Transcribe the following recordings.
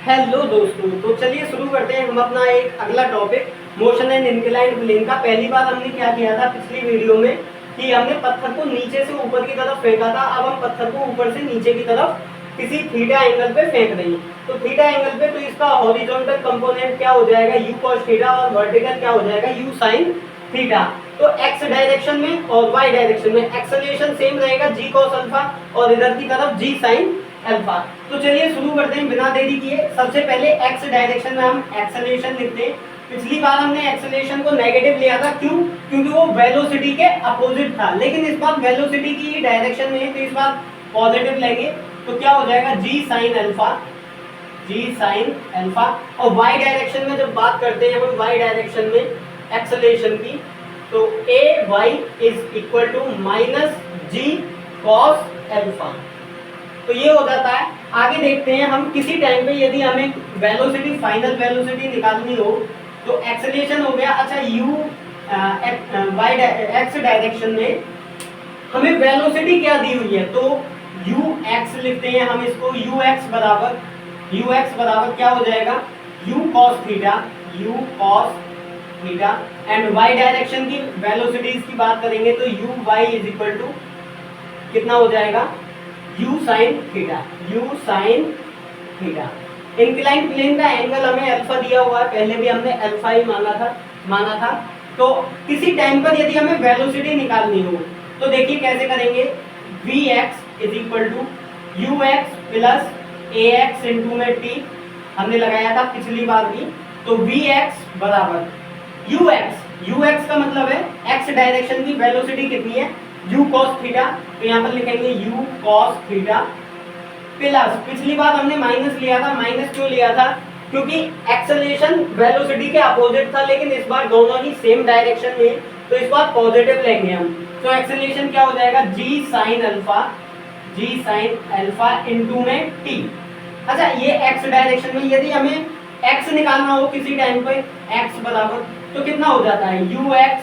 Hello दोस्तों, तो चलिए शुरू करते हैं हम अपना एक अगला topic motion and inclined plane का। पहली बार हमने क्या किया था पिछली वीडियो में कि हमने पत्थर को नीचे से ऊपर की तरफ फेंका था। अब हम पत्थर को ऊपर से नीचे की तरफ किसी थीटा एंगल पे फेंक रहे हैं। तो थीटा एंगल पे तो इसका हॉरिजॉन्टल कंपोनेंट क्या हो जाएगा, यू कॉस थीटा, और वर्टिकल क्या हो जाएगा, यू साइन थीटा। तो एक्स डायरेक्शन में और वाई डायरेक्शन में एक्सेलरेशन सेम रहेगा, जी कॉस अल्फा, और इधर की तरफ जी साइन अल्फा। तो चलिए शुरू करते हैं बिना देरी किए। सबसे पहले एक्स डायरेक्शन में हम एक्सेलरेशन लिखते हैं। पिछली बार हमने एक्सेलरेशन को नेगेटिव लिया था, क्यों? क्योंकि वो वेलोसिटी के अपोजिट था। लेकिन इस बार वेलोसिटी की डायरेक्शन में है, तो इस बार पॉजिटिव लेंगे। तो क्या हो जाएगा, जी साइन अल्फा, जी साइन अल्फा। और वाई डायरेक्शन में जब बात करते हैं हम वाई डायरेक्शन में एक्सेलरेशन की, तो a y is equal to minus g cos alpha. तो ये हो जाता है। आगे देखते हैं हम किसी टाइम पे यदि हमें वेलोसिटी, फाइनल वेलोसिटी निकालनी हो, तो एक्सेलरेशन हो गया। अच्छा, यू वाई एक्स डायरेक्शन में हमें वेलोसिटी क्या दी हुई है, तो यू एक्स लिखते हैं हम इसको। यू एक्स बराबर क्या हो जाएगा, u cos theta, u cos theta. And y direction की वेलोसिटीज की बात करेंगे तो u y is equal to कितना हो जाएगा, u sine theta, u sine theta. Inclined plane का एंगल हमें अल्फा दिया हुआ है, पहले भी हमने अल्फा ही माना था। तो किसी टाइम पर यदि हमें वेलोसिटी निकालनी हो तो देखिए कैसे करेंगे। V x is equal to u x plus a x into में टी, हमने लगाया था पिछली बार भी। तो वी एक्स बराबर यू एक्स का मतलब है एक्स डायरेक्शन की वेलोसिटी कितनी है, u cos थीटा। तो यहाँ पर लिखेंगे u cos थीटा प्लस, पिछली बार हमने माइनस लिया था। माइनस क्यों लिया था, क्योंकि एक्सेलरेशन वेलोसिटी के अपोजिट था, लेकिन इस बार दोनों ही सेम डायरेक्शन में, तो इस बार पॉजिटिव लेंगे हम। तो एक्सेलरेशन क्या हो जाएगा, g sin अल्फा इनटू में t। अच्छा, ये x डायरेक्शन में यदि हमें x निकालना हो किसी टाइम पे, x बराबर तो कितना हो जाता है, ux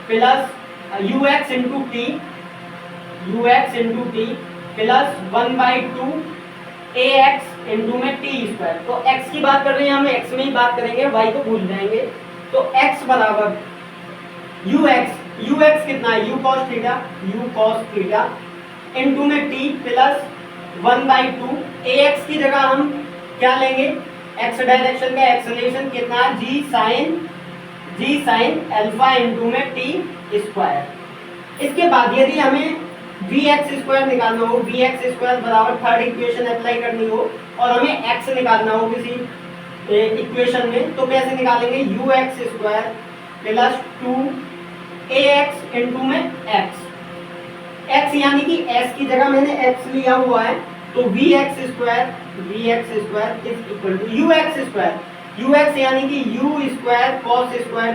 plus you x into T, you x into T plus 1/2 A x into में टी स्क्वायर। तो x की बात कर रहे हैं, हम x में ही बात करेंगे, y को भूल जाएंगे। तो x बराबर यू एक्स कितना है, यू कॉस थीटा इंटू में टी प्लस 1/2 ए एक्स की जगह हम क्या लेंगे, x डायरेक्शन का एक्सेलरेशन कितना है, जी साइन अल्फा इंटू में टी स्क्वायर। इसके बाद यदि हमें वी एक्स स्क्वायर निकालना हो, वी एक्स स्क्वायर बराबर थर्ड इक्वेशन अप्लाई करनी हो, और हमें एक्स निकालना हो किसी इक्वेशन में, तो कैसे निकालेंगे, you x square plus 2 A x into में एक्स यानी कि एस की जगह मैंने एक्स लिया हुआ है। तो v x square is equal to u x यानी कि u square cos square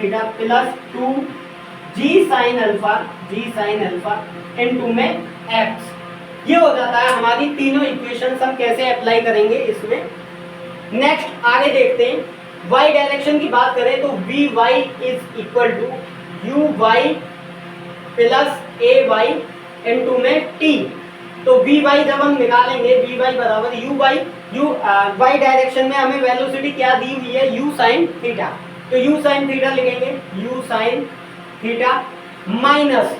theta plus 2 g sine alpha into में एक्स। ये हो जाता है हमारी तीनों इक्वेशंस। हम कैसे अप्लाई करेंगे इसमें, नेक्स्ट आगे देखते हैं। y डायरेक्शन की बात करें तो v y is equal to u y plus a y into में टी। तो वी वाई जब हम निकालेंगे, वी वाई बराबर वाई डायरेक्शन में हमें वेलोसिटी क्या दी हुई है, यू साइन थीटा। तो यू साइन थीटा लिखेंगे, u sine theta minus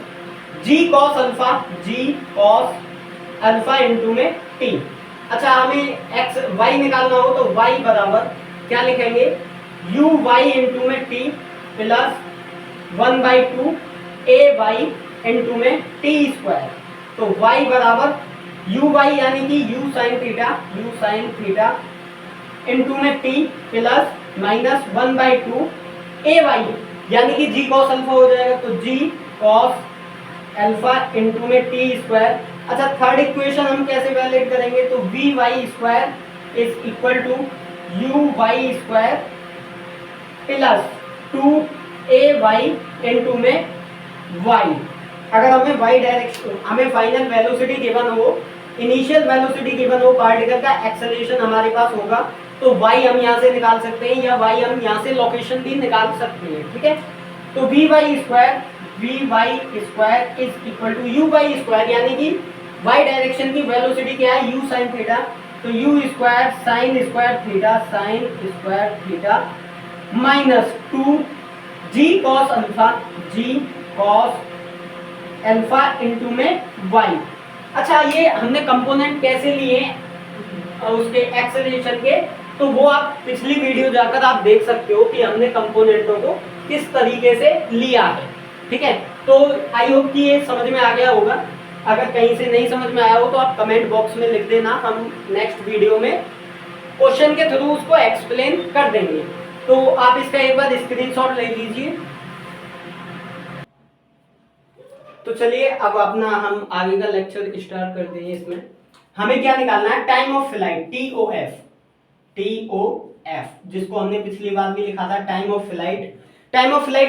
g cos alpha into में टी। अच्छा, हमें एक्स वाई निकालना हो तो वाई बराबर क्या लिखेंगे, यू वाई इंटू में t plus 1/2 a y into में टी स्क्वायर। तो y बराबर यू वाई यानी कि यू साइन थीटा इंटू में t plus minus 1/2 a y यानी कि g कॉस अल्फा हो जाएगा। तो g कॉस अल्फा इंटू में t स्क्वायर। अच्छा, थर्ड इक्वेशन हम कैसे वैलिड करेंगे, तो v y square is equal to u y square plus 2 A y into में y। अगर हमें y डायरेक्शन, हमें फाइनल वेलोसिटी गिवन हो, इनिशियल वेलोसिटी गिवन हो, पार्टिकल का एक्सेलरेशन हमारे पास होगा, तो y हम यहाँ से निकाल सकते हैं, या y हम यहाँ से लोकेशन भी निकाल सकते हैं। ठीक है, तो v y square is equal to u y square यानी कि y डायरेक्शन की वेलोसिटी क्या है, u sin थीटा तो u square sine square theta minus 2 g cos alpha into में वाई। अच्छा, ये हमने कंपोनेंट कैसे लिए उसके एक्सेलरेशन के, तो वो आप पिछली वीडियो जाकर आप देख सकते हो कि हमने कंपोनेंटों को किस तरीके से लिया है। ठीक है, तो आई होप कि ये समझ में आ गया होगा। अगर कहीं से नहीं समझ में आया हो तो आप कमेंट बॉक्स में लिख देना, हम नेक्स्ट वीडियो में क्वेश्चन के थ्रू उसको एक्सप्लेन कर देंगे। तो आप इसका एक बार स्क्रीनशॉट ले लीजिए। तो चलिए अब अपना हम आगे का लेक्चर स्टार्ट करते हैं। इसमें हमें क्या निकालना है, टाइम ऑफ फ्लाइट, TOF, जिसको हमने पिछली बार भी लिखा था टाइम ऑफ फ्लाइट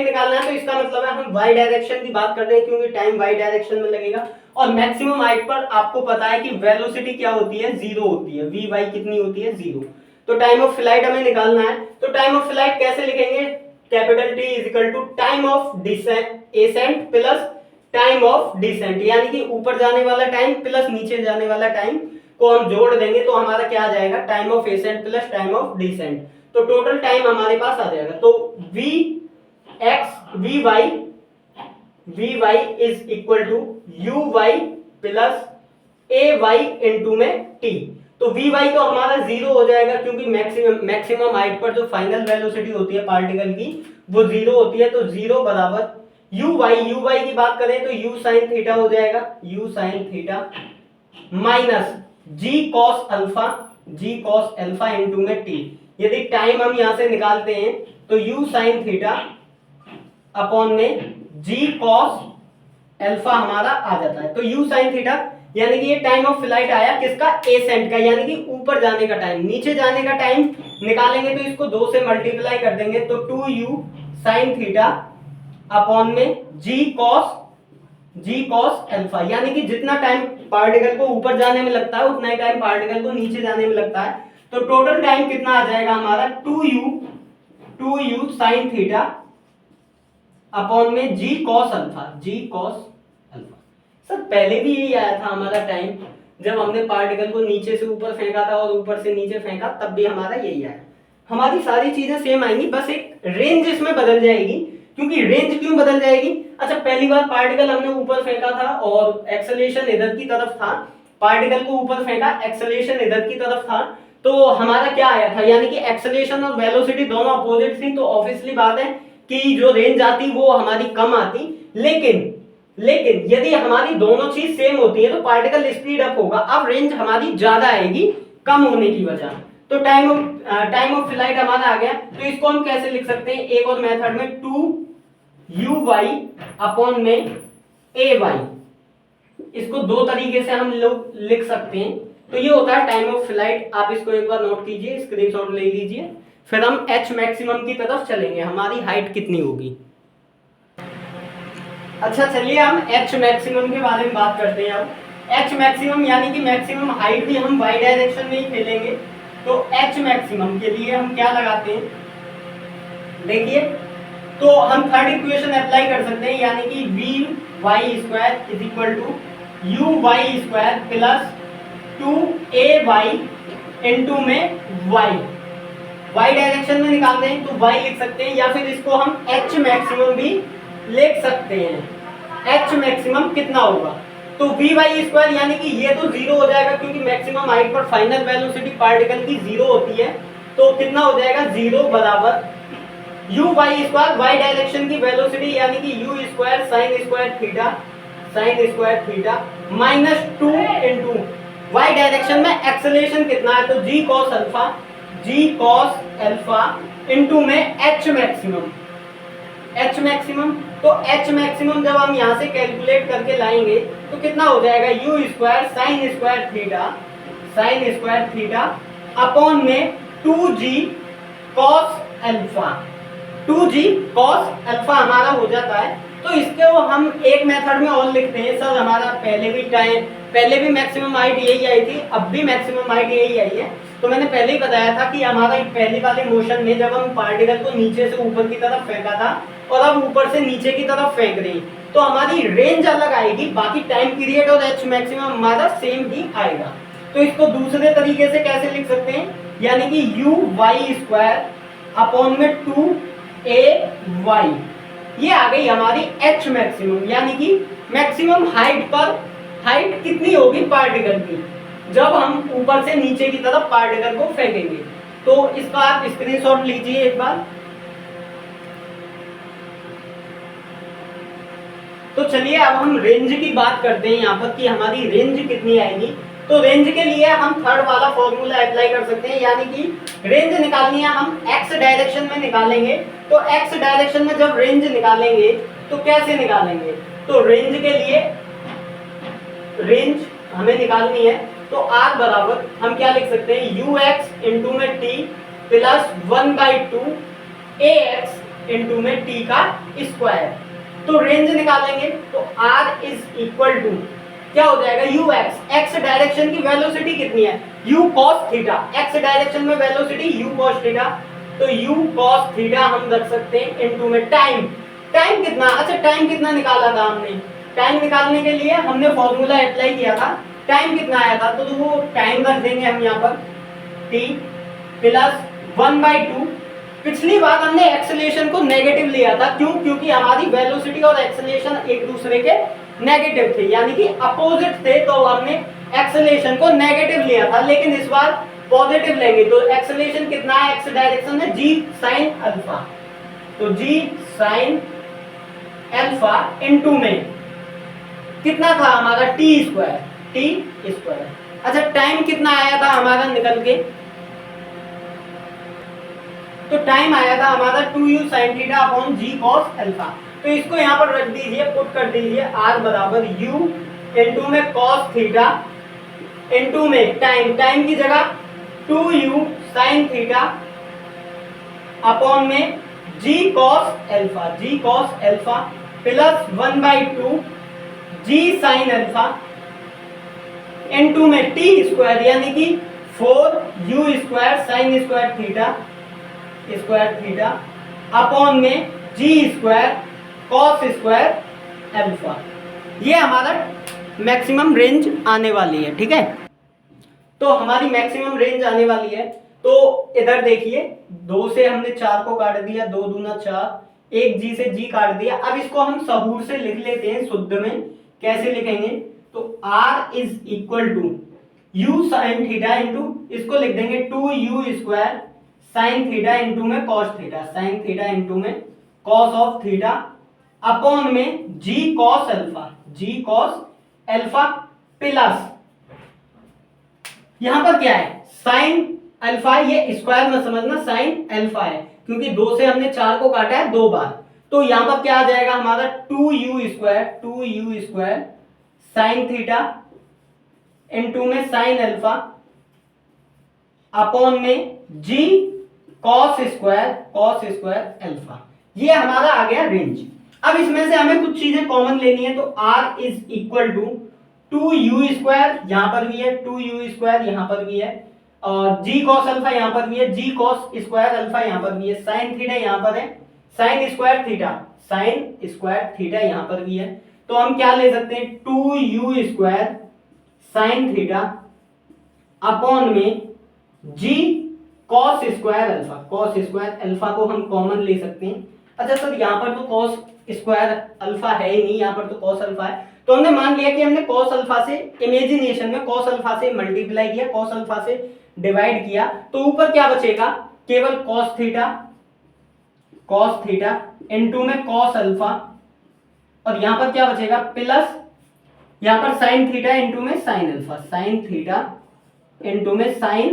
निकालना है। तो इसका मतलब है हम वाई डायरेक्शन की बात कर रहे हैं, क्योंकि टाइम वाई डायरेक्शन में लगेगा। और मैक्सिमम हाइट पर आपको पता है कि वेलोसिटी क्या होती है, 0 होती है। वी वाई कितनी होती है, 0। तो टाइम ऑफ फ्लाइट हमें निकालना है। तो टाइम ऑफ फ्लाइट कैसे लिखेंगे, capital T is equal to time of ascent plus time of descent, यानी कि ऊपर जाने वाला टाइम प्लस नीचे जाने वाला टाइम को हम जोड़ देंगे तो हमारा क्या आ जाएगा, time of ascent plus time of descent. तो टोटल टाइम हमारे पास आ जाएगा। तो v y is equal to u y plus a y into में टी। तो वी वाई तो हमारा 0 हो जाएगा, क्योंकि मैक्सिमम हाइट पर जो फाइनल वेलोसिटी होती है पार्टिकल की वो 0 होती है। तो 0 बराबर यू वाई की बात करें तो यू साइन थीटा हो जाएगा, u sine theta minus g cos alpha into में टी। यदि टाइम हम यहां से निकालते हैं तो यू साइन थीटा अपॉन में जी कॉस अल्फा हमारा आ जाता है। तो यू साइन थीटा यानी कि ये टाइम ऑफ फ्लाइट आया किसका, एसेंट का, यानी कि ऊपर जाने का टाइम। नीचे जाने का टाइम निकालेंगे तो इसको 2 से मल्टीप्लाई कर देंगे, तो 2u साइन थीटा अपॉन में जी कॉस अल्फा, यानी कि जितना टाइम पार्टिकल को ऊपर जाने में लगता है उतना ही टाइम पार्टिकल को नीचे जाने में लगता है। तो टोटल टाइम कितना आ जाएगा हमारा, 2u साइन थीटा अपॉन में जी कॉस अल्फा। सर पहले भी यही आया था हमारा टाइम, जब हमने पार्टिकल को नीचे से ऊपर फेंका था और ऊपर से नीचे फेंका, तब भी हमारा यही आया। हमारी सारी चीजें सेम आएंगी, बस एक रेंज इसमें बदल जाएगी। क्योंकि रेंज क्यों बदल जाएगी, अच्छा पहली बार पार्टिकल हमने ऊपर फेंका था और एक्सेलरेशन इधर की तरफ था, पार्टिकल को ऊपर फेंका, एक्सेलरेशन इधर की तरफ था, तो हमारा क्या आया था, यानी कि एक्सेलरेशन और वेलोसिटी दोनों अपोजिट थी। तो ऑब्वियसली बात है कि जो रेंज आती वो हमारी कम आती। लेकिन यदि हमारी दोनों चीज सेम होती है तो पार्टिकल स्पीड अप होगा। अब रेंज हमारी ज्यादा आएगी कम होने की वजह। तो टाइम ऑफ फ्लाइट हमारा आ गया। तो इसको हम कैसे लिख सकते हैं, एक और मेथड में 2u अपॉन में ay, इसको 2 तरीके से हम लोग लिख सकते हैं। तो ये होता है टाइम ऑफ फ्लाइट। आप इसको एक बार नोट कीजिए, स्क्रीनशॉट ले लीजिए। फिर हम h मैक्सिमम की तरफ चलेंगे, हमारी हाइट कितनी होगी। अच्छा चलिए हम h मैक्सिमम के बारे में बात करते हैं। अब h मैक्सिमम यानी कि मैक्सिमम हाइट भी हम y डायरेक्शन में ही खेलेंगे। तो h मैक्सिमम के लिए हम क्या लगाते हैं, देखिए, तो हम थर्ड इक्वेशन अप्लाई कर सकते हैं, यानी कि v y square is equal to u y square plus 2ay into में y डायरेक्शन में निकालते हैं तो y लिख सकते हैं, या फिर इसको हम h मैक्सिमम भी लिख सकते हैं। h मैक्सिमम कितना होगा, तो वी वाई स्क्वायर यानी कि ये तो 0 हो जाएगा, क्योंकि मैक्सिमम हाइट पर फाइनल वेलोसिटी पार्टिकल की 0 होती है। तो कितना हो जाएगा, 0 बराबर u y square, y direction की वेलोसिटी यानी कि u square sine square theta minus 2 into y direction में एक्सेलरेशन कितना है, तो जी कॉस अल्फा इंटू में h मैक्सिमम। तो h मैक्सिमम जब हम यहाँ से कैलकुलेट करके लाएंगे तो कितना हो जाएगा, you square sine square theta upon में 2g कॉस अल्फा हमारा हो जाता है। तो इसके वो हम एक मेथड में और लिखते हैं। सर हमारा पहले भी मैक्सिमम हाइट यही आई थी, अब भी मैक्सिमम हाइट यही आई है। तो मैंने पहले ही बताया था कि हमारा पहले वाले मोशन में जब हम पार्टिकल को नीचे से ऊपर की तरफ फेंका था और अब ऊपर से नीचे की तरफ फेंक रहे हैं, तो हमारी रेंज अलग आएगी, बाकी टाइम पीरियड और h मैक्सिमम हमारा सेम ही आएगा। तो इसको दूसरे तरीके से कैसे लिख सकते हैं, यानी कि यू वाई स्क्वायर अपॉन में 2ay, ये आ गई हमारी एच मैक्सिमम, यानी कि मैक्सिमम हाइट पर, हाइट कितनी होगी पार्टिकल की जब हम ऊपर से नीचे की तरफ पार्टिकल को फेंकेंगे। तो इसका आप स्क्रीनशॉट लीजिए एक बार। तो चलिए अब हम रेंज की बात करते हैं यहाँ पर कि हमारी रेंज कितनी आएगी। तो रेंज के लिए हम थर्ड वाला फॉर्मूला अप्लाई कर सकते हैं, यानी कि रेंज निकालनी है हम एक्स डायरेक्शन में निकालेंगे। तो एक्स डायरेक्शन में जब रेंज निकालेंगे तो कैसे निकालेंगे, तो रेंज के लिए रेंज हमें निकालनी है, तो r बराबर हम क्या लिख सकते हैं, यू एक्स इंटू में टी प्लस 1/2 ए एक्स इंटू में टी का स्क्वायर। तो रेंज निकालेंगे तो r इज इक्वल टू क्या हो जाएगा, यू एक्स, एक्स डायरेक्शन की वेलोसिटी कितनी है, you cos theta, x direction में वेलोसिटी यू कॉस थीटा, तो यू कॉस थीटा हम रख सकते हैं इनटू में टाइम। टाइम कितना, अच्छा टाइम कितना निकाला था हमने, टाइम निकालने के लिए हमने फॉर्मूला अप्लाई किया था, टाइम कितना आया था, तो वो टाइम रख देंगे हम यहाँ पर t प्लस 1/2। पिछली बार हमने एक्सेलरेशन को नेगेटिव लिया था, क्यों, क्योंकि हमारी वेलोसिटी और एक्सेलरेशन एक दूसरे के नेगेटिव थे, यानी कि अपोजिट थे, तो हमने एक्सेलरेशन को नेगेटिव लिया था। लेकिन इस बार पॉजिटिव लेंगे, तो एक्सेलरेशन कितना है एक्स डायरेक्शन में, g sin अल्फा, तो g sin अल्फा इनटू में कितना था हमारा t स्क्वायर। अच्छा टाइम कितना आया था हमारा निकल के, तो टाइम आया था हमारा 2u sin theta upon g cos alpha. तो इसको यहाँ पर रख दीजिए, पुट कर दीजिए, r बराबर u इनटू में cos थीटा इनटू में टाइम, टाइम की जगह 2u sin थीटा अपॉन में g cos alpha plus 1/2 g sin alpha into में t स्क्वायर, यानी कि 4u square sin square theta upon में g square cos square alpha. ये हमारा मैक्सिमम रेंज आने वाली है, ठीक है। तो हमारी मैक्सिमम रेंज आने वाली है, तो इधर देखिए 2 से हमने 4 को काट दिया, 2 दूना 4, एक g से g काट दिया। अब इसको हम सबूर से लिख लेते हैं शुद्ध में, कैसे लिखेंगे, तो r is equal to u sin theta into, इसको लिख देंगे 2u square sin theta into में cos theta, sin theta into में cos ऑफ थीटा अपॉन में g cos अल्फा प्लस, यहां पर क्या है sin अल्फा, ये स्क्वायर में समझना sin अल्फा है, क्योंकि 2 से हमने 4 को काटा है 2 बार, तो यहां पर क्या आ जाएगा हमारा 2u square sin theta into में sin अल्फा अपॉन में g cos स्क्वायर अल्फा। ये हमारा आ गया रेंज। अब इसमें से हमें कुछ चीजें कॉमन लेनी है, तो r is equal to 2u square, यहां पर भी है 2u स्क्वायर, यहां पर भी है, और g cos अल्फा यहां पर भी है, g cos स्क्वायर अल्फा यहां पर भी है, sin थीटा यहां पर है, sin स्क्वायर थीटा यहां पर भी है। तो हम क्या ले सकते हैं 2u square sin theta upon में g cos स्क्वायर अल्फा को हम कॉमन ले सकते हैं। अच्छा सर यहाँ पर तो cos स्क्वायर अल्फा है ही नहीं, यहाँ पर तो cos अल्फा है, तो हमने मान लिया कि हमने cos अल्फा से इमेजिनेशन में cos अल्फा से मल्टीप्लाई किया, cos अल्फा से डिवाइड किया, तो ऊपर क्या बचेगा, केवल cos थीटा इनटू में cos अल्फा, और यहाँ पर क्या बचेगा प्लस, यहाँ पर sin थीटा इनटू में sin alpha, sin theta into में sin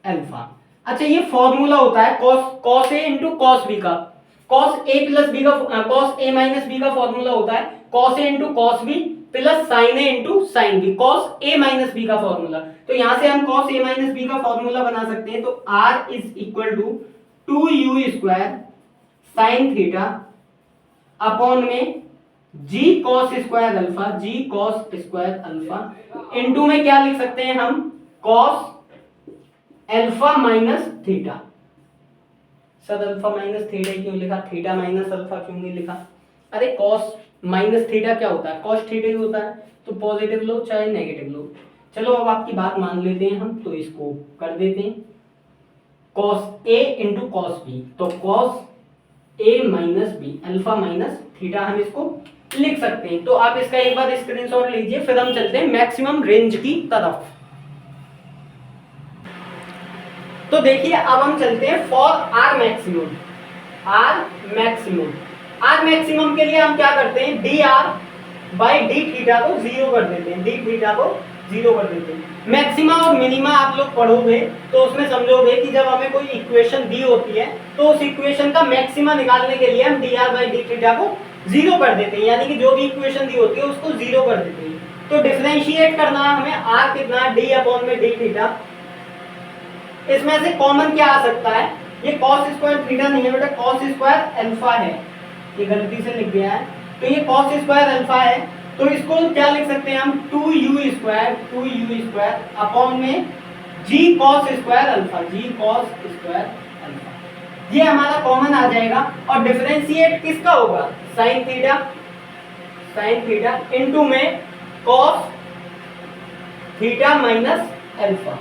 अल्फा। अच्छा ये फॉर्मूला होता है cos a into cos b का, cos a प्लस b का, cos a माइनस b का फॉर्मूला होता है cos a into cos b plus sin a into sin b, cos a minus b का फॉर्मूला। तो यहां से हम cos a माइनस b का फॉर्मूला बना सकते हैं, तो r is equal to 2u square sin theta upon में g cos square alpha into में क्या लिख सकते हैं हम cos alpha minus theta. Sir alpha minus theta क्यों लिखा, थीटा माइनस अल्फा क्यों नहीं लिखा, अरे cos माइनस थीटा क्या होता है, cos थीटा ही होता है, तो पॉजिटिव लो चाहे नेगेटिव लो, चलो अब आपकी बात मान लेते हैं हम, तो इसको कर देते हैं cos a into cos b, तो cos a minus b alpha minus theta हम इसको लिख सकते हैं। तो आप इसका एक बार स्क्रीनशॉट लीजिए, फिर हम चलते हैं मैक्सिमम रेंज की तरफ। तो देखिए अब हम चलते हैं for r maximum. R maximum, r maximum के लिए हम क्या करते हैं, d r by d theta को जीरो कर देते हैं, डी थीटा को जीरो कर देते हैं। मैक्सिमा और मिनिमा आप लोग पढ़ोगे तो उसमें समझोगे कि जब हमें कोई इक्वेशन दी होती है तो उस इक्वेशन का मैक्सिमा निकालने के लिए हम D r by d theta को जीरो कर देते हैं, यानी कि जो भी इक्वेशन दी होती है उसको जीरो कर देते हैं। तो डिफरेंशिएट करना है हमें, आर कितना है, डी अपॉन में डी थीटा। इसमें से कॉमन क्या आ सकता है, ये कॉस स्क्वायर थीटा नहीं है बेटा, कॉस स्क्वायर अल्फा है, ये गलती से लिख दिया है, तो ये कॉस स्क्वायर अल्फा है, तो इसको क्या लिख सकते हैं हम, 2u स्क्वायर अपॉन में g cos square alpha, g cos square alpha, ये हमारा कॉमन आ जाएगा। और डिफरेंशिएट किसका होगा, साइन थीटा इनटू में cos theta minus alpha,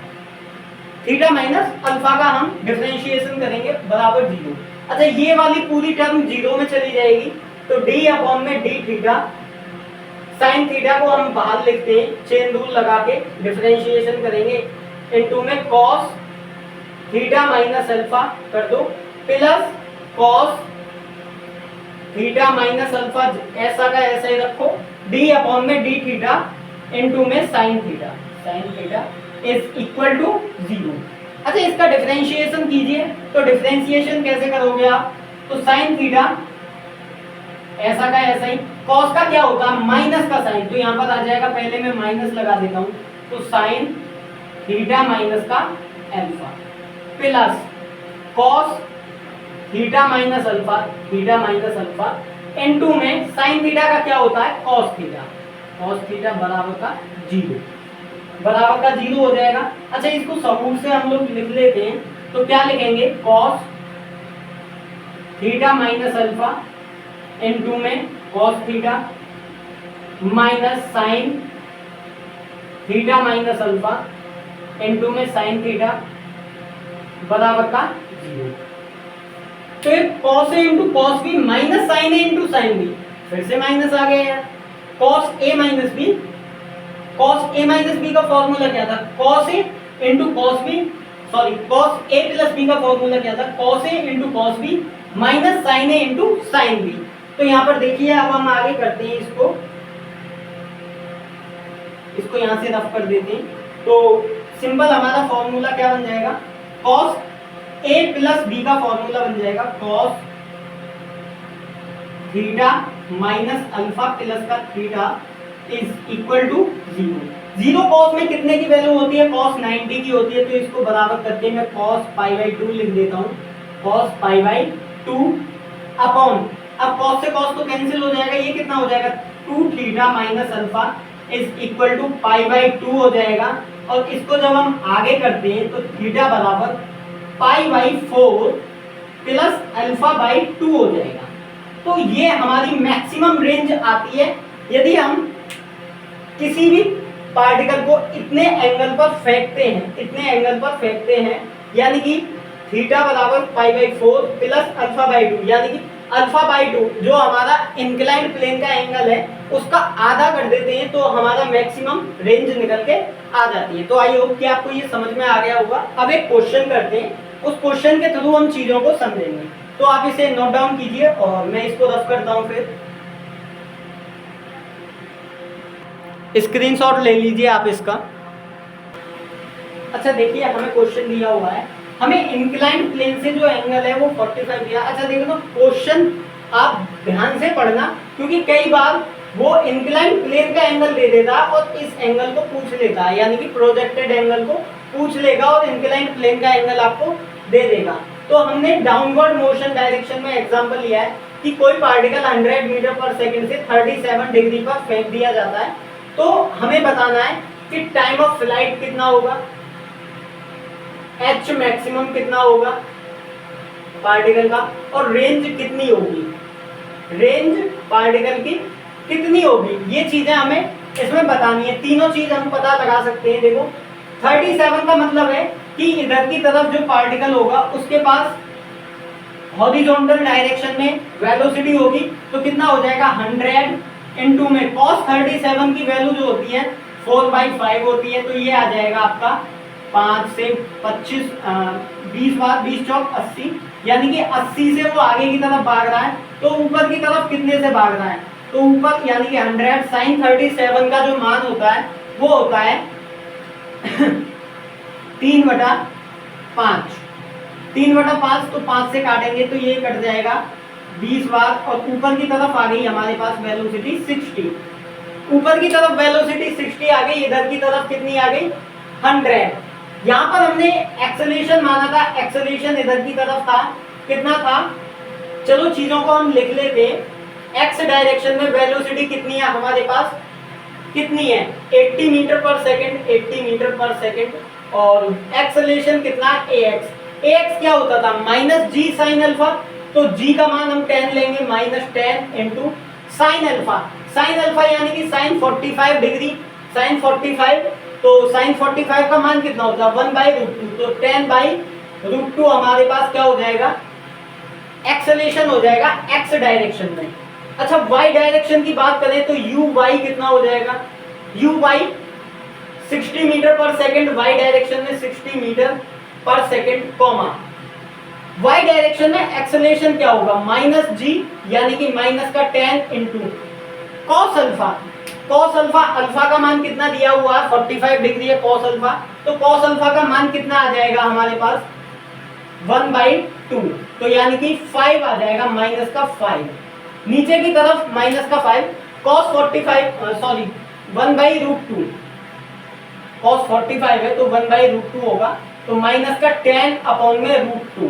theta minus alpha का हम डिफरेंशिएशन करेंगे बराबर जीरो। अच्छा ये वाली पूरी टर्म जीरो में चली जाएगी, तो d अपॉन में d थीटा, साइन थीटा को हम बाहर लिखते हैं, चेन रूल लगा के डिफरेंशिएशन करेंगे, इनटू में cos थीटा माइनस अल्फा कर दो, plus cos theta minus alpha, ऐसा का ऐसा ही रखो, d अपॉन में d थीटा इनटू में sine theta is equal to zero. अच्छा इसका डिफरेंशिएशन कीजिए, तो डिफरेंशिएशन कैसे करोगे आप, तो साइन थीटा ऐसा का ऐसा ही, cos का क्या होता है, माइनस का साइन, तो यहाँ पर आ जाएगा, पहले मैं माइनस लगा देता हूँ, तो साइन थीटा माइनस का alpha plus cos theta minus alpha into में साइन थीटा का क्या होता है, cos थीटा बराबर का जीरो हो जाएगा। अच्छा इसको सबूत से हम लोग लिख लेते हैं, तो क्या लिखेंगे, cos theta minus alpha into में cos theta minus sine theta minus alpha into में साइन थीटा बराबर का जीरो। तो ये cos a into cos b minus sine a into sine b, फिर से माइनस आ गया यार, cos a माइनस b का फॉर्मूला क्या था, cos a into cos b, sorry cos a plus b का फॉर्मूला क्या था, cos a into cos b minus sine a into sine b। तो यहाँ पर देखिए अब हम आगे करते हैं, इसको यहाँ से रफ कर देते हैं, तो सिंपल हमारा फॉर्मूला क्या बन जाएगा, cos a प्लस b का फॉर्मूला बन जाएगा cos theta minus alpha plus का theta is equal to zero. Zero cos में कितने की वैल्यू होती है, cos 90 की होती है, तो इसको बराबर करके मैं cos पाई बाई 2 लिख देता हूँ, cos पाई बाई 2 अपॉन, अब cos से cos तो कैंसिल हो जाएगा, ये कितना हो जाएगा, 2 theta minus alpha is equal to pi by 2 हो जाएगा। और इसको जब हम आगे करते हैं तो थीटा बराबर pi by 4 plus alpha by 2 हो जाएगा। तो ये हमारी मैक्सिमम रेंज आती है यदि हम किसी भी पार्टिकल को इतने एंगल पर फेंकते हैं, यानी कि थीटा बराबर pi by 4 plus alpha by 2, यानी कि अल्फा बाई 2 जो हमारा इंक्लाइंड प्लेन का एंगल है उसका आधा कर देते हैं, तो हमारा मैक्सिमम रेंज निकल के आ जाती है। तो आई होप कि आपको ये समझ में आ गया होगा। अब एक क्वेश्चन करते हैं, उस क्वेश्चन के थ्रू हम चीजों को समझेंगे। तो आप इसे नोट डाउन कीजिए और मैं इसको रफ करता हूं, फिर स्क्रीनशॉट ले लीजिए आप इसका। अच्छा देखिए हमें क्वेश्चन दिया हुआ है, हमें इंक्लाइंड प्लेन से जो एंगल है वो 45 दिया। अच्छा देखो तो क्वेश्चन आप ध्यान से पढ़ना, क्योंकि कई बार वो इंक्लाइंड प्लेन का एंगल दे देता है और इस एंगल को पूछ लेता है, यानी कि प्रोजेक्टेड एंगल को पूछ लेगा और इंक्लाइंड प्लेन का एंगल आपको दे देगा। तो हमने डाउनवर्ड मोशन डायरेक्शन में एग्जांपल लिया है कि कोई पार्टिकल 100 मीटर पर सेकंड से 37 डिग्री पर फेंक दिया जाता है, तो हमें बताना है कि टाइम ऑफ फ्लाइट कितना होगा, एच मैक्सिमम कितना होगा पार्टिकल का, और रेंज कितनी होगी, रेंज पार्टिकल की कितनी होगी, ये चीजें हमें इसमें बतानी है। तीनों चीज हम पता लगा सकते हैं। देखो 37 का मतलब है कि इधर की तरफ जो पार्टिकल होगा उसके पास हॉरिजॉन्टल डायरेक्शन में वेलोसिटी होगी, तो कितना हो जाएगा 100 इनटू में cos 37 की वैल्यू जो होती है 4/5 होती है, तो ये आ जाएगा आपका 5 से 25 20 बार 20 चौक 80, यानी कि 80 से वो आगे की तरफ भाग रहा है, तो ऊपर की तरफ कितने से भाग रहा है, तो ऊपर यानी कि 100 sin 37 का जो मान होता है वो होता है 3/5। 3/5 तो 5 से काटेंगे तो ये कट जाएगा 20 बार, और ऊपर की तरफ आ गई हमारे पास वेलोसिटी 60। ऊपर की तरफ वेलोसिटी 60 आ गई, इधर की तरफ कितनी आ गई 100। यहाँ पर हमने एक्सेलरेशन माना था, एक्सेलरेशन इधर की तरफ था, कितना था, चलो चीजों को हम लिख लेते हैं। एक्स डायरेक्शन में वेलोसिटी कितनी है हमारे पास, कितनी है 80 मीटर पर सेकंड, 80 मीटर पर सेकंड, और एक्सेलरेशन कितना ax। ax क्या होता था माइनस जी साइन अल्फा, तो g का मान हम 10 लेंगे, -10 into sine alpha. Sine alpha यानी कि साइन 45 डिग्री, साइन 45, तो साइन 45 का मान कितना होता है 1/√2, तो 10/√2 हमारे पास क्या हो जाएगा, एक्सेलरेशन हो जाएगा x डायरेक्शन में। अच्छा y डायरेक्शन की बात करें तो uy कितना हो जाएगा, uy 60 मीटर पर सेकंड, y डायरेक्शन में 60 मीटर पर सेकंड, कॉमा y डायरेक्शन में एक्सेलरेशन क्या होगा -g, यानी कि माइनस का 10 into cos alpha. cos alpha, alpha का मान कितना दिया हुआ है 45 डिग्री है cos अल्फा, तो cos अल्फा का मान कितना आ जाएगा हमारे पास 1/2, तो यानी कि 5 आ जाएगा, माइनस का 5, नीचे की तरफ माइनस का 5, cos 45 सॉरी 1/√2, cos 45 है तो 1/√2 होगा, तो माइनस का 10 अपॉन में √2।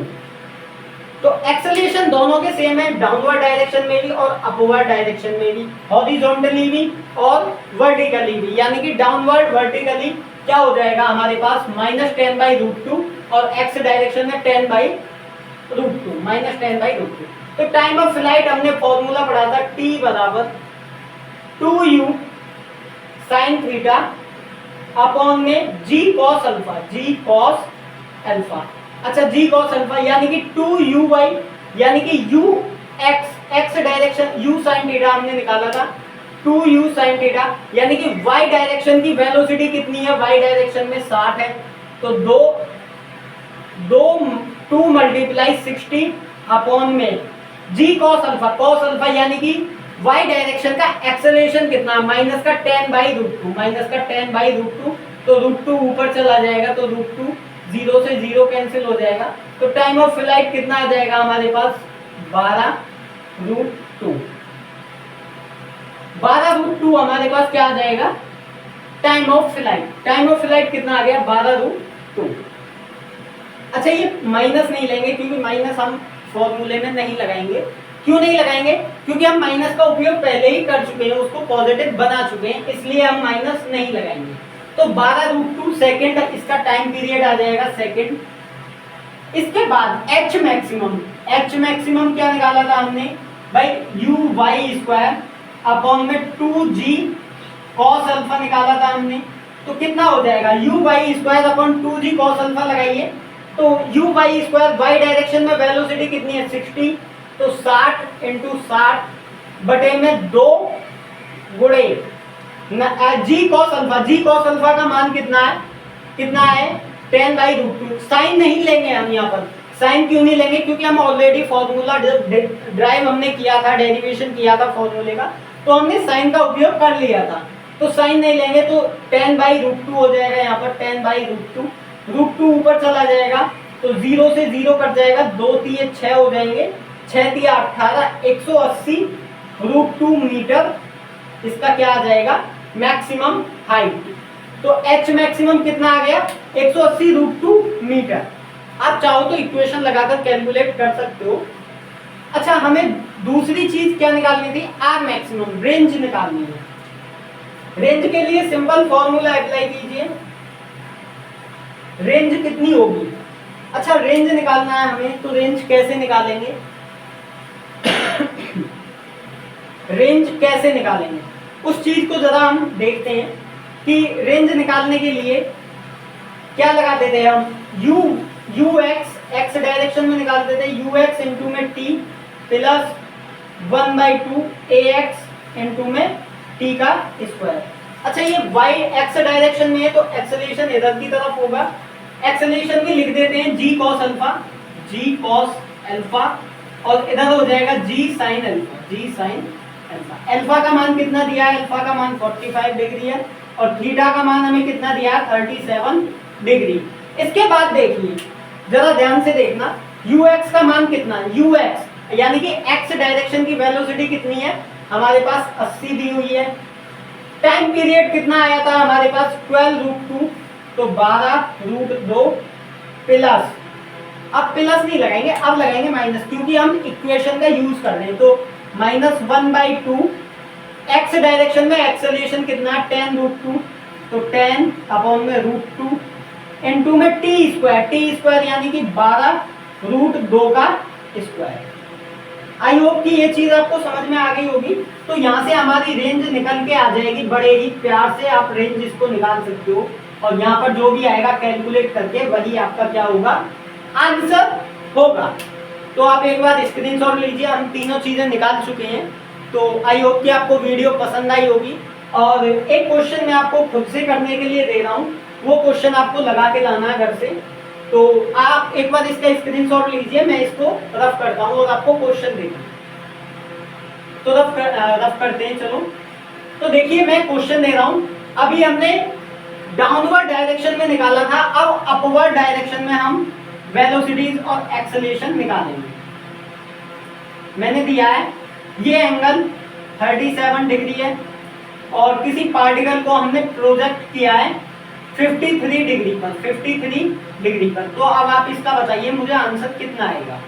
तो एक्सेलरेशन दोनों के सेम है, डाउनवर्ड डायरेक्शन में भी और अपवर्ड डायरेक्शन में भी, हॉरिजॉन्टली भी और वर्टिकली भी, यानी कि डाउनवर्ड वर्टिकली क्या हो जाएगा हमारे पास -10/√2, और एक्स डायरेक्शन में 10/√2, -10/√2। तो टाइम ऑफ फ्लाइट हमने फॉर्मूला पढ़ा था t बराबर 2u sin थीटा अपॉन में g cos alpha, g cos alpha. अच्छा g cos अल्फा यानी कि 2uy, यानी कि u x direction u sin theta हमने निकाला था 2u sin थीटा, यानी कि y डायरेक्शन की वेलोसिटी कितनी है, y डायरेक्शन में 60 है, तो 2 × 60 अपॉन में g cos अल्फा यानी कि y डायरेक्शन का एक्सेलरेशन कितना माइनस का 10/√2, माइनस का 10/√2, तो √2 ऊपर चला जाएगा, तो √2 0 से 0 कैंसिल हो जाएगा, तो टाइम ऑफ फ्लाइट कितना आ जाएगा हमारे पास 12√2। 12√2 हमारे पास क्या आ जाएगा time of flight. Time of flight कितना आ गया 12√2। अच्छा ये माइनस नहीं लेंगे क्योंकि माइनस हम फॉर्मूले में नहीं लगाएंगे। क्यों नहीं लगाएंगे, क्योंकि हम माइनस का उपयोग पहले ही कर चुके हैं, उसको पॉजिटिव बना चुके हैं, इसलिए हम माइनस नहीं लगाएंगे। तो 12√2 सेकेंड इसका टाइम पीरियड आ जाएगा सेकेंड। इसके बाद h मैक्सिमम क्या निकाला था हमने भाई uy² अपॉन में 2g cos अल्फा निकाला था हमने, तो कितना हो जाएगा uy² upon 2g cos alpha लगाइए, तो uy² y डायरेक्शन में वेलोसिटी कितनी है 60, तो 60 इंटू 60 बटे में 2 गुणे g cos अल्फा का मान कितना है 10/√2। साइन नहीं लेंगे हम यहाँ पर। साइन क्यों नहीं लेंगे, क्योंकि हम ऑलरेडी फॉर्मूला ड्राइव हमने किया था, डेरिवेशन किया था फॉर्मूले का, तो हमने साइन का उपयोग कर लिया था, तो साइन नहीं लेंगे, तो 10/√2 हो जाएगा यहाँ पर 10/√2। √2 ऊपर चला जाएगा तो 0 से 0 कट जाएगा, 2 3 6 हो जाएंगे, 6 3 18 180 √2 मीटर इसका क्या आ जाएगा मैक्सिमम हाइट। तो h मैक्सिमम कितना आ गया 180 √2 मीटर। आप चाहो तो इक्वेशन लगाकर कैलकुलेट कर सकते हो। अच्छा हमें दूसरी चीज क्या निकालनी थी, r मैक्सिमम, रेंज निकालनी है। रेंज के लिए सिंपल फॉर्मूला अप्लाई कीजिए, रेंज कितनी होगी। अच्छा रेंज निकालना है हमें, तो रेंज कैसे निकालेंगे रेंज कैसे निकालेंगे, उस चीज को जरा हम देखते हैं कि रेंज निकालने के लिए क्या लगा देते हैं हम, यू एक्स डायरेक्शन में निकाल देते हैं, यू एक्स इंटू में टी प्लस 1/2 ए एक्स इंटू में टी का स्क्वायर। अच्छा ये y एक्स डायरेक्शन में है तो एक्सेलरेशन इधर की तरफ होगा, एक्सेलरेशन भी लिख देते हैं जी कॉस अल्फा और इधर हो जाएगा जी साइन अल्फा। अल्फा का मान कितना दिया है, अल्फा का मान 45 डिग्री है और थीटा का मान हमें कितना दिया है 37 डिग्री। इसके बाद देखिए जरा ध्यान से देखना, यू एक्स का मान कितना है, यू एक्स यानी कि एक्स डायरेक्शन की वेलोसिटी कितनी है हमारे पास 80 दी हुई है। टाइम पीरियड कितना आया था हमारे पास 12√2 तो 12√2 प्लस, अब प्लस नहीं लगाएंगे अब लगाएंगे माइनस, क्योंकि हम इक्वेशन का यूज कर रहे हैं। तो -1/2 एक्स डायरेक्शन में एक्सेलरेशन कितना है 10√2 तो 10/√2 इनटू में टी स्क्वायर यानी कि 12√2 का स्क्वायर। आई होप कि ये चीज आपको समझ में आ गई होगी। तो यहाँ से हमारी रेंज निकल के आ जाएगी, बड़े ही प्यार से आप रेंज इसको निकाल सकते हो और यहाँ पर जो भी आएगा कैलकुलेट करके वही आपका क्या होगा आंसर होगा। तो आप एक बार स्क्रीनशॉट लीजिए, हम तीनों चीजें निकाल चुके हैं। तो आई होप कि आपको वीडियो पसंद आई होगी और एक क्वेश्चन मैं आपको खुद से करने के लिए दे रहा हूँ, वो क्वेश्चन आपको लगा के लाना है घर से। तो आप एक बार इसका स्क्रीनशॉट लीजिए, मैं इसको रफ करता हूँ और आपको क्वेश्चन देता हूँ। तो रफ करते हैं चलो। तो देखिए मैं क्वेश्चन दे रहा हूँ, अभी हमने डाउनवर्ड डायरेक्शन में निकाला था, अब अपवर्ड डायरेक्शन में हम वेलोसिटीज और एक्सेलरेशन निकालेंगे। मैंने दिया है ये एंगल 37 डिग्री है और किसी पार्टिकल को हमने प्रोजेक्ट किया है 53 डिग्री पर। तो अब आप इसका बताइए मुझे आंसर कितना आएगा।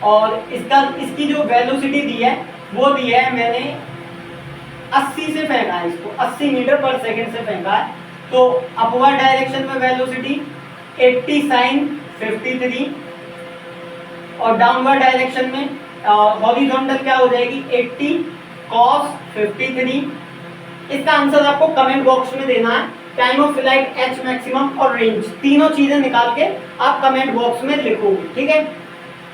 और इसकी जो वेलोसिटी दी है वो दी है मैंने 80 से फेंका है, इसको 80 मीटर पर सेकंड से फेंका है। तो अपवर्ड डायरेक्शन में वेलोसिटी 80 साइन 53 और डाउनवर्ड डायरेक्शन में हॉरिजॉन्टल क्या हो जाएगी 80 कॉस 53। इसका आंसर आपको कमेंट बॉक्स में देना है। Time of flight, H maximum और रेंज, तीनों चीजें निकाल के आप कमेंट बॉक्स में लिखोगे, ठीक है।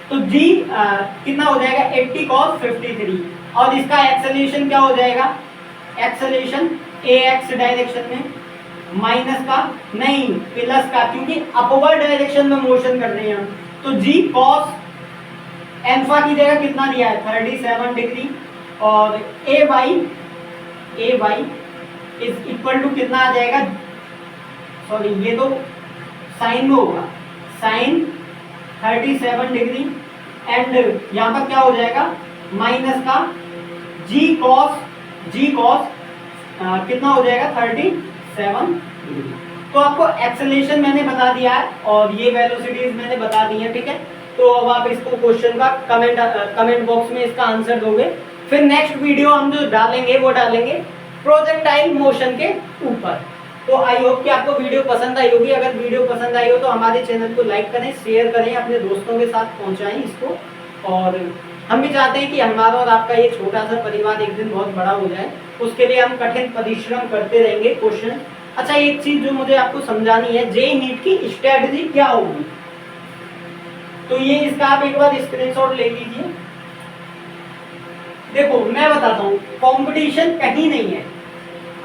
तो जी कितना हो जाएगा 80 cos 53 और इसका एक्सेलरेशन क्या हो जाएगा, एक्सेलरेशन ए एक्स डायरेक्शन में माइनस का नहीं प्लस का, क्योंकि अपवर्ड डायरेक्शन में मोशन कर रहे हैं हम। तो जी cos अल्फा की जगह कितना दिया है 37 डिग्री और ए वाई इज इक्वल टू कितना आ जाएगा, सॉरी ये तो साइन में होगा, साइन 37 डिग्री एंड यहाँ पर क्या हो जाएगा माइनस का जी कॉस कितना हो जाएगा 37 डिग्री। तो आपको एक्सेलरेशन मैंने बता दिया है और ये वेलोसिटीज मैंने बता दी है, ठीक है। तो अब आप इसको क्वेश्चन का कमेंट बॉक्स में इसका आंसर दोगे। फिर नेक्स्ट वीडियो हम जो डालेंगे वो डालेंगे प्रोजेक्टाइल मोशन के ऊपर। तो आई होप कि आपको वीडियो पसंद आई होगी। अगर वीडियो पसंद आई हो तो हमारे चैनल को लाइक करें, शेयर करें, अपने दोस्तों के साथ पहुंचाएं इसको। और हम भी चाहते हैं कि हमारा और आपका ये छोटा सा परिवार एक दिन बहुत बड़ा हो जाए, उसके लिए हम कठिन परिश्रम करते रहेंगे। क्वेश्चन अच्छा एक चीज जो मुझे आपको समझानी है, जेईई नीट की स्ट्रेटजी क्या होगी, तो ये इसका आप एक बार स्क्रीनशॉट ले लीजिए। देखो मैं बताता हूँ, कंपटीशन कहीं नहीं है।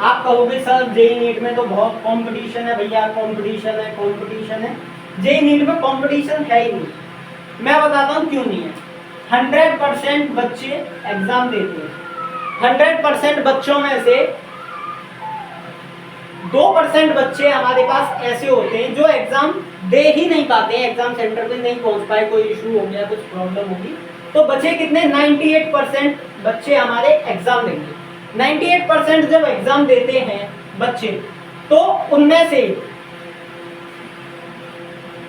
आप कहोगे सर जेईई नीट में तो बहुत कंपटीशन है भैया, कंपटीशन है। जेईई नीट में कंपटीशन है ही नहीं। मैं बताता हूँ क्यों नहीं है। 100% बच्चे एग्जाम देते हैं, 100% बच्चों में से 2% बच्चे हमारे पास ऐसे होते हैं जो एग्जाम दे ही नहीं पाते हैं, एग्जाम सेंटर पे नहीं पहुंच पाए, कोई इशू हो गया, कुछ प्रॉब्लम होगी। तो बचे कितने 98% बच्चे हमारे एग्जाम देंगे। 98% जब एग्जाम देते हैं बच्चे, तो उनमें से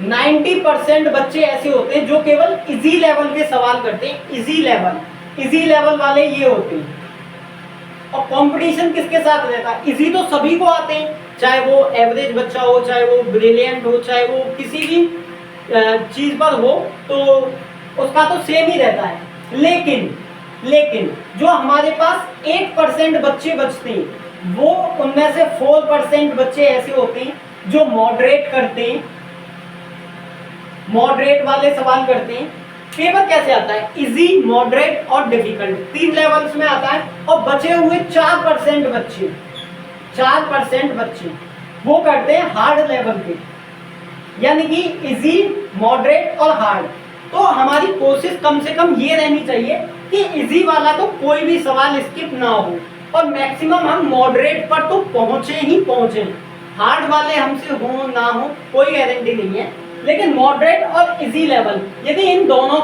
90% बच्चे ऐसे होते हैं जो केवल इजी लेवल के सवाल करते हैं। इजी लेवल वाले ये होते हैं। और कंपटीशन किसके साथ रहता है, इजी तो सभी को आते हैं, चाहे वो एवरेज बच्चा हो, चाहे वो ब्रिलियंट हो, चाहे वो किसी भी चीज पर हो, तो उसका तो सेम ही रहता है। लेकिन लेकिन जो हमारे पास 8% बच्चे बचते हैं वो उनमें से 4% बच्चे ऐसे होते हैं जो मॉडरेट करते हैं, मॉडरेट वाले सवाल करते हैं। पेपर कैसे आता है, इजी, मॉडरेट और डिफिकल्ट, 3 लेवल्स में आता है। और बचे हुए 4% बच्चे, 4% बच्चे वो करते हैं हार्ड लेवल पे, यानी कि इजी, मॉडरेट और हार्ड। तो हमारी कोशिश कम से कम ये रहनी चाहिए कि इजी वाला तो कोई भी सवाल स्किप ना हो, और मैक्सिमम हम मॉडरेट पर तो पहुंचे ही पहुंचे। हार्ड वाले हमसे हो ना हो कोई गारंटी नहीं है, लेकिन मॉडरेट और इजी लेवल यदि इन दोनों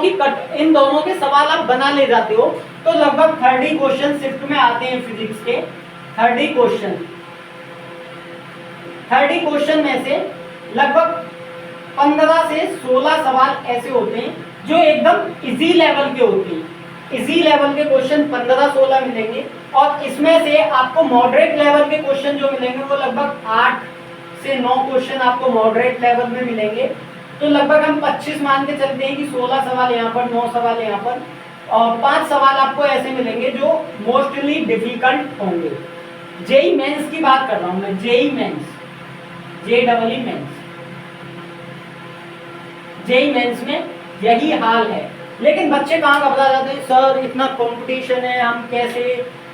के सवाल आप बना ले जाते हो तो लगभग 30 क्वेश्चन शिफ्ट में आते हैं फिजिक्स के। 30 क्वेश्चन में से लगभग 15 से 16 सवाल ऐसे होते हैं जो एकदम इजी लेवल के होते हैं। इजी लेवल के क्वेश्चन 15-16 मिलेंगे, और इसमें से आपको मॉडरेट लेवल के क्वेश्चन जो मिलेंगे वो लगभग 8 से 9 क्वेश्चन आपको मॉडरेट लेवल में मिलेंगे। तो लगभग हम 25 मान के चलते हैं कि 16 सवाल यहाँ पर, 9 सवाल यहाँ पर, और 5 सवाल आपको ऐसे मिलेंगे जो मोस्टली डिफिकल्ट होंगे। जेई मेंस की बात कर रहा हूँ मैं, JEE mains, JEE mains, JEE mains में यही हाल है। लेकिन बच्चे कहाँ घबरा जाते हैं, सर इतना कंपटीशन है, हम कैसे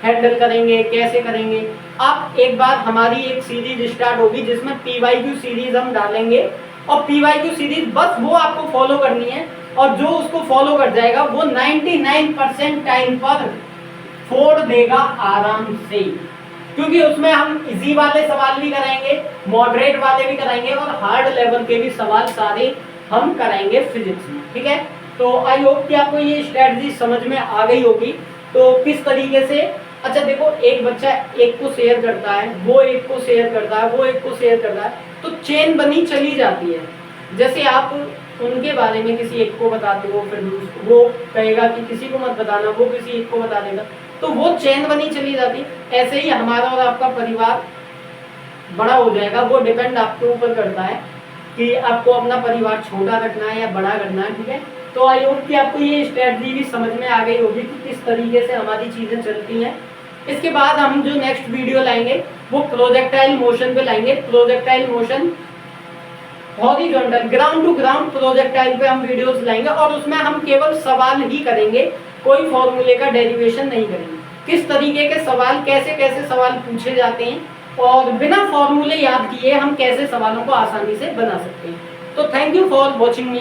हैंडल करेंगे, कैसे करेंगे। आप एक बार हमारी एक सीरीज स्टार्ट होगी जिसमें PYQ सीरीज हम डालेंगे, और PYQ सीरीज बस वो आपको फॉलो करनी है, और जो उसको फॉलो कर जाएगा वो 99% टाइम पर फोड़ देगा आराम से, क्योंकि उसमें हम इजी वाले सवाल भी कराएंगे, मॉडरेट वाले भी कराएंगे, और हार्ड लेवल के भी सवाल सारे हम कराएंगे फिजिक्स में। ठीक है, तो आई होप कि आपको ये स्ट्रेटजी समझ में आ गई होगी। तो किस तरीके से, अच्छा देखो, एक बच्चा एक को शेयर करता है, वो एक को शेयर करता है, वो एक को शेयर करता है, तो चेन बनी चली जाती है। जैसे आप उनके बारे में किसी एक को बताते हो, फिर वो कहेगा कि किसी को मत बताना, वो किसी एक को बता देगा, तो वो चेन बनी चली जाती। ऐसे ही हमारा और आपका परिवार बड़ा हो जाएगा। वो डिपेंड आपके ऊपर करता है कि आपको अपना परिवार छोटा रखना है या बड़ा करना है। ठीक है, तो आई होप कि आपको ये स्ट्रेटजी भी समझ में आ गई होगी कि किस तरीके से हमारी चीज़ें चलती हैं। इसके बाद हम जो नेक्स्ट वीडियो लाएंगे वो प्रोजेक्टाइल मोशन पे लाएंगे। Projectile motion horizontal, ground to ground projectile पे हम वीडियोस लाएंगे, और उसमें हम केवल सवाल ही करेंगे, कोई फॉर्मूले का डेरिवेशन नहीं करेंगे। किस तरीके के सवाल, कैसे कैसे सवाल पूछे जाते हैं, और बिना फॉर्मूले याद किए हम कैसे सवालों को आसानी से बना सकते हैं। तो thank you for watching me.